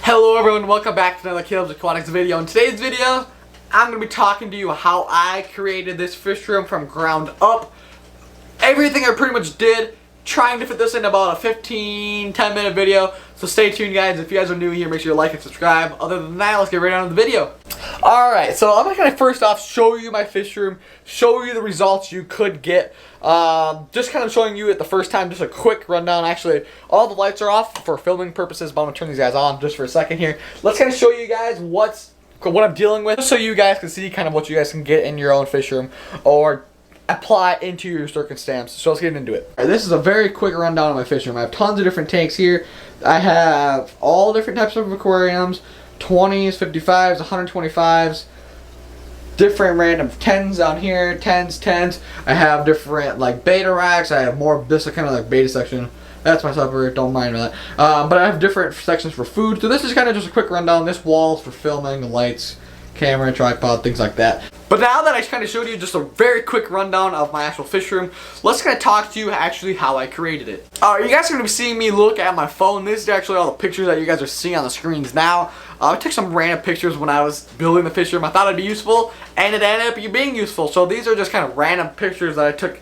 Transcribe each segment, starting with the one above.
Hello everyone, welcome back to another Caleb's Aquatics video. In today's video, I'm going to be talking to you how I created this fish room from ground up. Everything I pretty much did, trying to fit this in about a 10 minute video. So stay tuned guys, if you guys are new here, make sure you like and subscribe. Other than that, let's get right on to the video. Alright, so I'm going to first off show you my fish room, show you the results you could get. Just kind of showing you it the first time, just a quick rundown. Actually, all the lights are off for filming purposes, but I'm going to turn these guys on just for a second here. Let's kind of show you guys what I'm dealing with, just so you guys can see kind of what you guys can get in your own fish room or apply into your circumstance. So let's get into it. All right, this is a very quick rundown of my fish room. I have tons of different tanks here. I have all different types of aquariums, 20s, 55s, 125s, different random 10s down here, 10s. I have different like beta racks. I have more, this is kind of like beta section. That's my supper, don't mind that. But I have different sections for food. So this is kind of just a quick rundown. This wall is for filming, the lights, camera, tripod, things like that. But now that I kind of showed you just a very quick rundown of my actual fish room, let's kind of talk to you actually how I created it. Alright, you guys are going to be seeing me look at my phone. This is actually all the pictures that you guys are seeing on the screens now. I took some random pictures when I was building the fish room. I thought it'd be useful, and it ended up being useful. So these are just kind of random pictures that I took.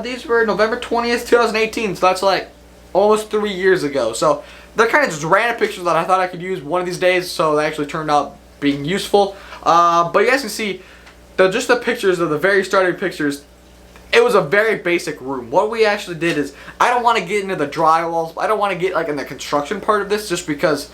These were November 20th, 2018, so that's like almost 3 years ago. So they're kind of just random pictures that I thought I could use one of these days, so they actually turned out being useful. But you guys can see, just the pictures of the very starting pictures, it was a very basic room. What we actually did is, I don't want to get into the drywalls, I don't want to get like in the construction part of this, just because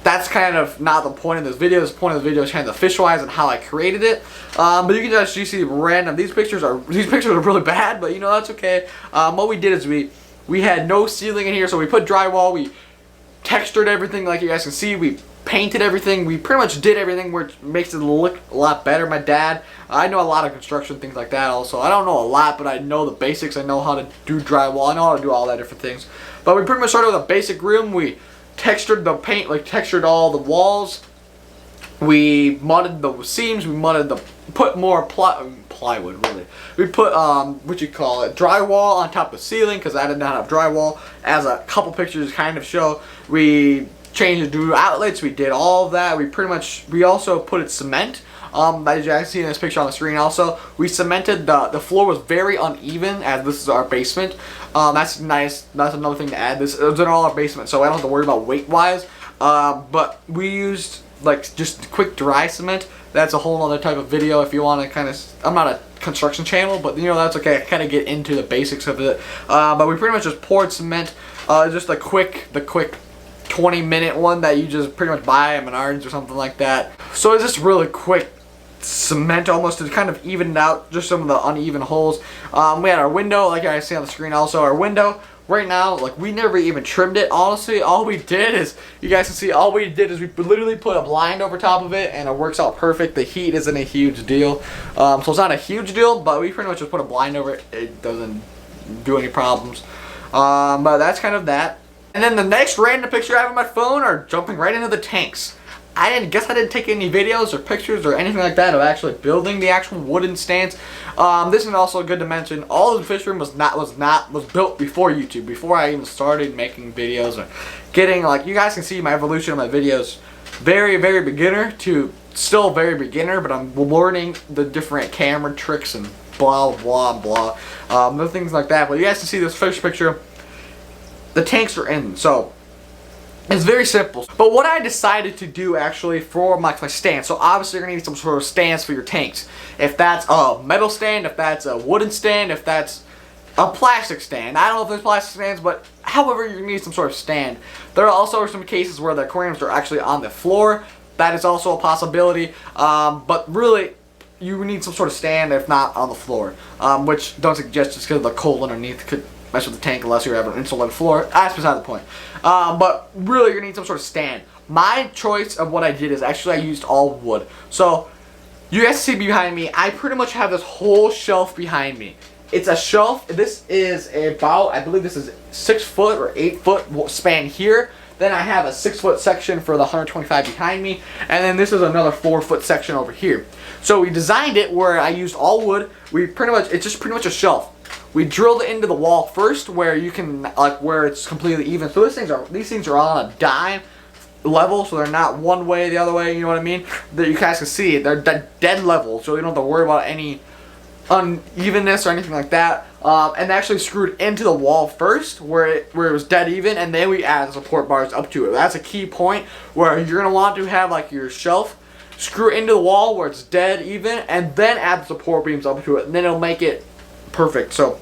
that's kind of not the point of this video. The point of the video is kind of the fish wise and how I created it. But you can just see random. These pictures are really bad, but you know that's okay. What we did is we had no ceiling in here, so we put drywall. We textured everything like you guys can see. We painted everything. We pretty much did everything which makes it look a lot better. My dad, I know a lot of construction things like that also. I don't know a lot, but I know the basics. I know how to do drywall. I know how to do all that different things. But we pretty much started with a basic room. We textured the paint, like textured all the walls. We mudded the seams. We put more plywood, really. We put drywall on top of the ceiling because I did not have drywall, as a couple pictures kind of show. We changed the outlets. We did all of that. We also put it cement. As you guys see in this picture on the screen also, we cemented the floor was very uneven, as this is our basement. That's nice. That's another thing to add. This is in all our basement, so I don't have to worry about weight wise. But we used like just quick dry cement. That's a whole other type of video if you want to kind of, I'm not a construction channel, but you know that's okay. I kind of get into the basics of it. But we pretty much just poured cement, just the quick 20-minute one that you just pretty much buy at Menards or something like that. So it's just really quick cement almost to kind of even out just some of the uneven holes. We had our window, like I see on the screen also. Our window right now, like we never even trimmed it. Honestly, all we did is, you guys can see, all we did is we literally put a blind over top of it and it works out perfect. The heat isn't a huge deal. So it's not a huge deal, but we pretty much just put a blind over it. It doesn't do any problems. But that's kind of that. And then the next random picture I have on my phone are jumping right into the tanks. I didn't take any videos or pictures or anything like that of actually building the actual wooden stands. This is also good to mention. All of the fish room was built before YouTube, before I even started making videos or getting, like, you guys can see my evolution of my videos. Very beginner to still very beginner, but I'm learning the different camera tricks and blah other things like that. But you guys can see this fish picture. The tanks are in, so it's very simple. But what I decided to do actually for my stand, so obviously you're going to need some sort of stands for your tanks. If that's a metal stand, if that's a wooden stand, if that's a plastic stand. I don't know if there's plastic stands, but however you need some sort of stand. There are also some cases where the aquariums are actually on the floor. That is also a possibility. But really, you need some sort of stand if not on the floor. Which don't suggest just because the cold underneath could mess with the tank unless you have an insulated floor. That's beside the point. But really, you're going to need some sort of stand. My choice of what I did is actually I used all wood. So, you guys see behind me, I pretty much have this whole shelf behind me. It's a shelf. This is about, I believe this is 6 foot or 8 foot span here. Then I have a 6 foot section for the 125 behind me. And then this is another 4 foot section over here. So we designed it where I used all wood. It's just pretty much a shelf. We drilled it into the wall first, where you can, like, where it's completely even. So these things are on a dime. level, so they're not one way the other way, you know what I mean? That you guys can see, they're dead level, so you don't have to worry about any unevenness or anything like that. And actually screwed into the wall first, where it was dead even, and then we add the support bars up to it. That's a key point where you're gonna want to have like your shelf screw into the wall where it's dead even, and then add the support beams up to it, and then it'll make it perfect. So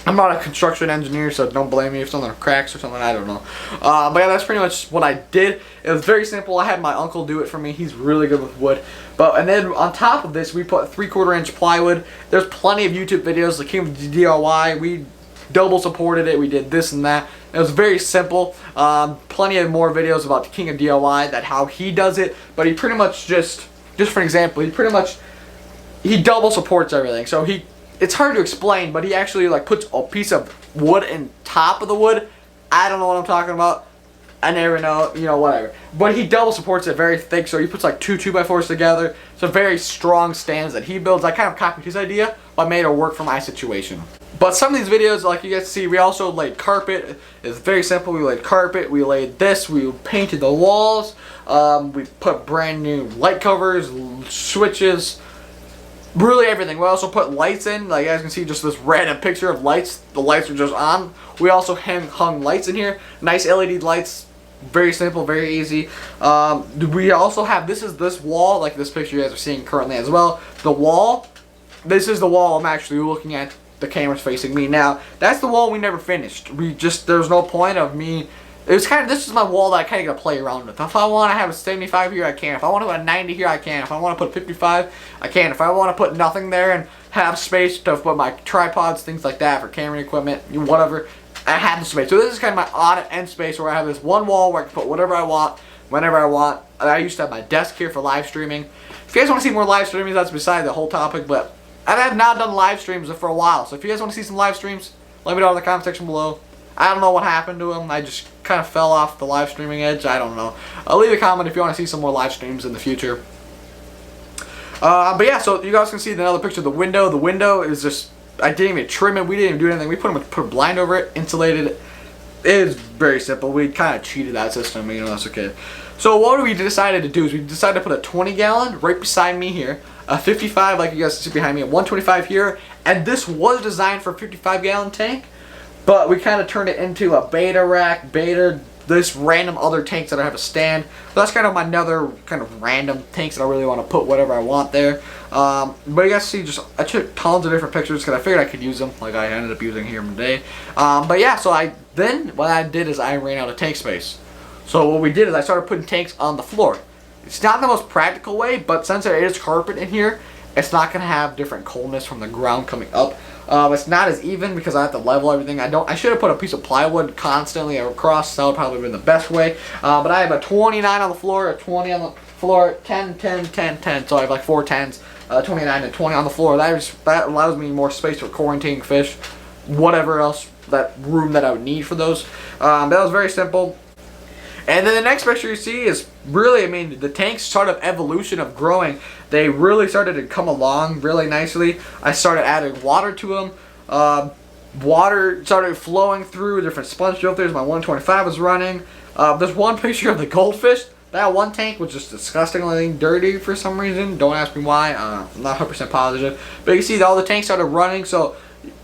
I'm not a construction engineer, so don't blame me if something cracks or something, I don't know. But yeah, that's pretty much what I did. It was very simple. I had my uncle do it for me. He's really good with wood. And then on top of this, we put 3/4 inch plywood. There's plenty of YouTube videos that came with DIY. We double supported it. We did this and that. It was very simple. Plenty of more videos about the king of DIY, that how he does it. But he pretty much just for an example, he double supports everything. So it's hard to explain, but he actually like puts a piece of wood in top of the wood. I don't know what I'm talking about. I never know, you know, whatever. But he double supports it very thick, so he puts like two 2x4s together. So very strong stands that he builds. I kind of copied his idea, but made it work for my situation. But some of these videos, like you guys see, we also laid carpet. It's very simple. We laid carpet, we laid this, we painted the walls, we put brand new light covers, switches, really everything. We also put lights in. Like you guys can see, just this random picture of lights. The lights are just on. We also hung lights in here. Nice LED lights. Very simple, very easy. We also have, this wall, like this picture you guys are seeing currently as well. The wall, this is the wall I'm actually looking at. The camera's facing me now. That's the wall we never finished. There's no point of me. It was kind of, this is my wall that I kind of got to play around with. If I want to have a 75 here, I can. If I want to put a 90 here, I can. If I want to put 55, I can. If I want to put nothing there and have space to put my tripods, things like that, for camera equipment, whatever, I have the space. So this is kind of my on and end space where I have this one wall where I can put whatever I want, whenever I want. I used to have my desk here for live streaming. If you guys want to see more live streaming, that's beside the whole topic, but I have not done live streams for a while. So if you guys want to see some live streams, let me know in the comment section below. I don't know what happened to them. I just kind of fell off the live streaming edge. I don't know. Leave a comment if you want to see some more live streams in the future. But yeah, so you guys can see another picture of the window. The window is just, I didn't even trim it. We didn't even do anything. We put a blind over it, insulated it. It is very simple. We kind of cheated that system, you know, that's okay. So what we decided to do is we decided to put a 20-gallon right beside me here, a 55 like you guys see behind me, a 125 here, and this was designed for a 55-gallon tank, but we kind of turned it into a beta rack, this random other tanks that I have a stand. So that's kind of my another kind of random tanks that I really want to put whatever I want there. But you guys see, I took tons of different pictures because I figured I could use them, like I ended up using here today. But yeah, so what I did is I ran out of tank space. So what we did is I started putting tanks on the floor. It's not the most practical way, but since there is carpet in here, it's not going to have different coldness from the ground coming up. It's not as even because I have to level everything. I should have put a piece of plywood constantly across. That would probably have been the best way. But I have a 29 on the floor, a 20 on the floor, 10, 10, 10, 10. So I have like 4 10s, 29 and 20 on the floor. That allows me more space for quarantining fish, whatever else, that room that I would need for those. That was very simple. And then the next picture you see is really, I mean, the tank's sort of evolution of growing. They really started to come along really nicely. I started adding water to them. Water started flowing through different sponge filters. My 125 was running. There's one picture of the goldfish. That one tank was just disgustingly dirty for some reason. Don't ask me why. I'm not 100% positive. But you see all the tanks started running, so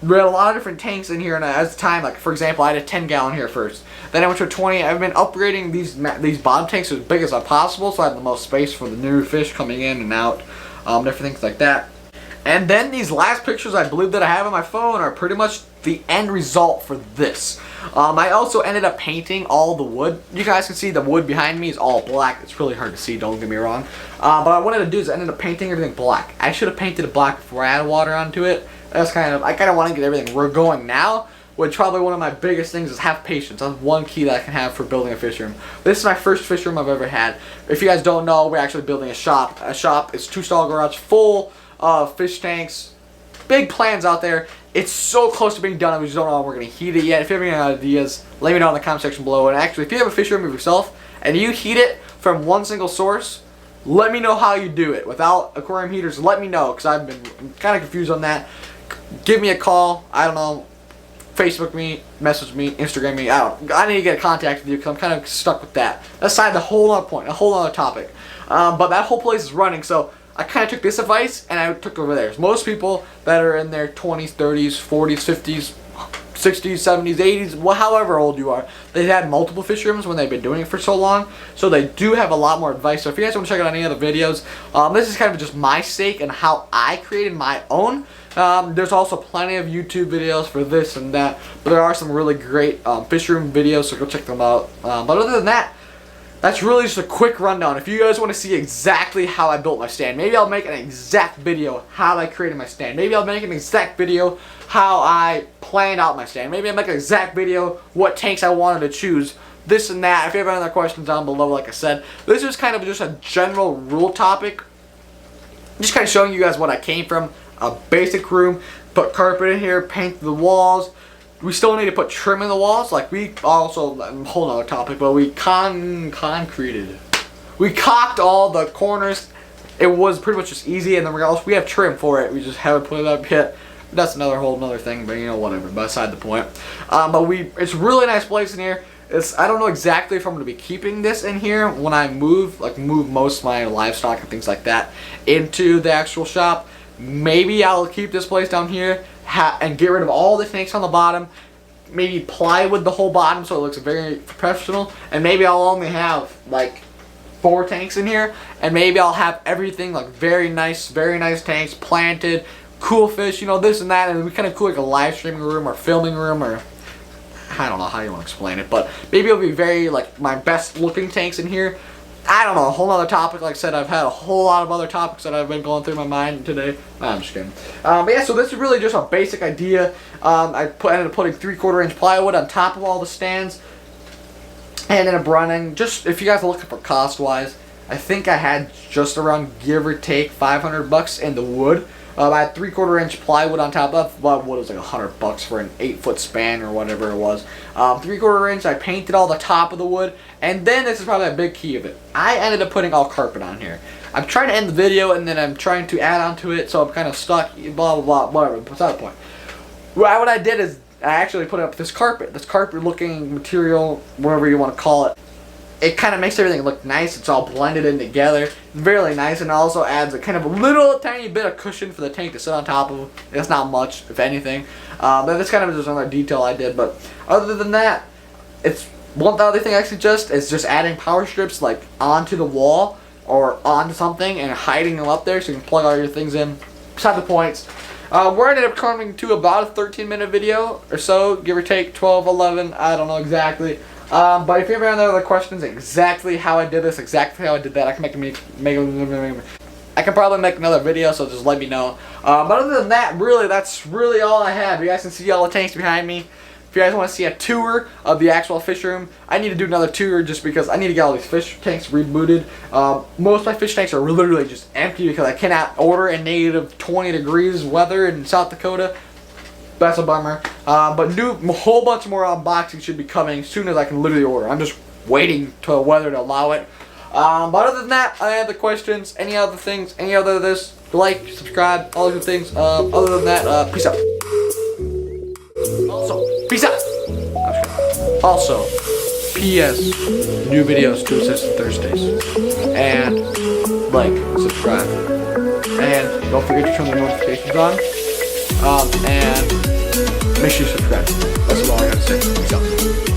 we had a lot of different tanks in here, and at the time, like for example, I had a 10-gallon here first. Then I went to a 20. I've been upgrading these bottom tanks as big as possible, so I have the most space for the new fish coming in and out, different things like that. And then these last pictures I believe that I have on my phone are pretty much the end result for this. I also ended up painting all the wood. You guys can see the wood behind me is all black. It's really hard to see, don't get me wrong. But what I wanted to do is I ended up painting everything black. I should have painted it black before I added water onto it. I kind of want to get everything we're going now, which probably one of my biggest things is have patience. That's one key that I can have for building a fish room. This is my first fish room I've ever had. If you guys don't know, we're actually building a shop. A shop is 2-stall garage full of fish tanks. Big plans out there. It's so close to being done, we just don't know how we're going to heat it yet. If you have any ideas, let me know in the comment section below. And actually, if you have a fish room of yourself and you heat it from one single source, let me know how you do it. Without aquarium heaters, let me know, because I've been kind of confused on that. Give me a call. I don't know. Facebook me, message me, Instagram me. I need to get in contact with you because I'm kind of stuck with that. Aside the whole other point, a whole other topic. But that whole place is running, so I kind of took this advice and I took over theirs. Most people that are in their 20s, 30s, 40s, 50s, 60s, 70s, 80s, well, however old you are, they've had multiple fish rooms when they've been doing it for so long, so they do have a lot more advice. So if you guys want to check out any other videos, this is kind of just my sake and how I created my own. There's also plenty of YouTube videos for this and that, but there are some really great fish room videos, so go check them out. But other than that, that's really just a quick rundown. If you guys want to see exactly how I built my stand, maybe I'll make an exact video how I created my stand. Maybe I'll make an exact video how I planned out my stand. Maybe I'll make an exact video what tanks I wanted to choose. This and that. If you have any other questions down below, like I said, this is kind of just a general rule topic. Just kind of showing you guys what I came from. A basic room, put carpet in here, paint the walls. We still need to put trim in the walls. Like we also, whole nother topic, but we concreted. We caulked all the corners. It was pretty much just easy, and then we have trim for it. We just haven't put it up yet. That's another whole nother thing, but you know, whatever. Beside the point. But it's a really nice place in here. I don't know exactly if I'm going to be keeping this in here when I move most of my livestock and things like that into the actual shop. Maybe I'll keep this place down here and get rid of all the tanks on the bottom. Maybe plywood the whole bottom so it looks very professional. And maybe I'll only have like 4 tanks in here. And maybe I'll have everything like very nice tanks planted, cool fish, you know, this and that. And we kind of cool like a live streaming room or filming room, or I don't know how you want to explain it. But maybe it'll be very like my best looking tanks in here. I don't know, a whole other topic. Like I said, I've had a whole lot of other topics that I've been going through my mind today. No, I'm just kidding. But yeah, so this is really just a basic idea. I ended up putting 3/4 inch plywood on top of all the stands. And ended up running, just if you guys are looking for cost wise, I think I had just around, give or take, $500 in the wood. I had 3/4 inch plywood on top of, well, what was like $100 for an 8-foot span or whatever it was. 3/4 inch. I painted all the top of the wood, and then this is probably a big key of it. I ended up putting all carpet on here. I'm trying to end the video, and then I'm trying to add on to it, so I'm kind of stuck. Blah blah blah. Whatever. Beside the point. What I did is I actually put up this carpet-looking material, whatever you want to call it. It kind of makes everything look nice. It's all blended in together. Really nice, and it also adds a kind of a little tiny bit of cushion for the tank to sit on top of. It's not much, if anything. But that's kind of just another detail I did. But other than that, it's one other thing I suggest is just adding power strips like onto the wall or onto something and hiding them up there so you can plug all your things in. Beside the points. We're ended up coming to about a 13-minute video or so, give or take 12, 11, I don't know exactly. But if you have any other questions, exactly how I did this, exactly how I did that, I can I can probably make another video, so just let me know. But other than that, really, that's really all I have. You guys can see all the tanks behind me. If you guys want to see a tour of the actual fish room, I need to do another tour just because I need to get all these fish tanks rebooted. Most of my fish tanks are literally just empty because I cannot order in negative 20 degrees weather in South Dakota. That's a bummer. But a whole bunch more unboxing should be coming as soon as I can literally order. I'm just waiting till the weather to allow it. But other than that, any other questions, any other things, any other this, like, subscribe, all those good things. Other than that, peace out. Also, peace out. Also, P.S. New videos to assist Thursdays. And like, subscribe. And don't forget to turn the notifications on. And make sure you subscribe. That's all I gotta say. Peace out.